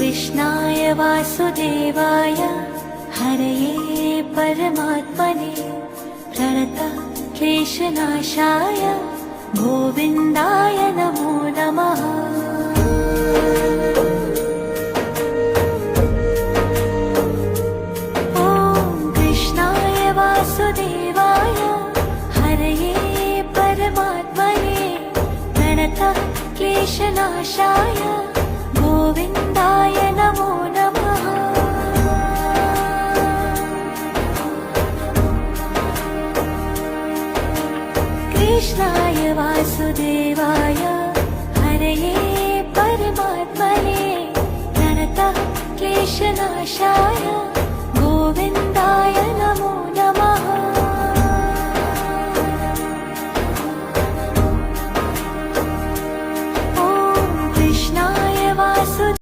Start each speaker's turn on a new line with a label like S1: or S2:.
S1: कृष्णाय वासुदेवाय हरये परमात्मने प्रणतः क्लेशनाशाय गोविन्दाय नमो नमः। ॐ कृष्णाय वासुदेवाय हरये परमात्मने प्रणतः क्लेशनाशाय गोविन्दाय नमो नमः। कृष्णाय वासुदेवाय हरये परमात्मने प्रणतः क्लेशनाशाय गोविन्दाय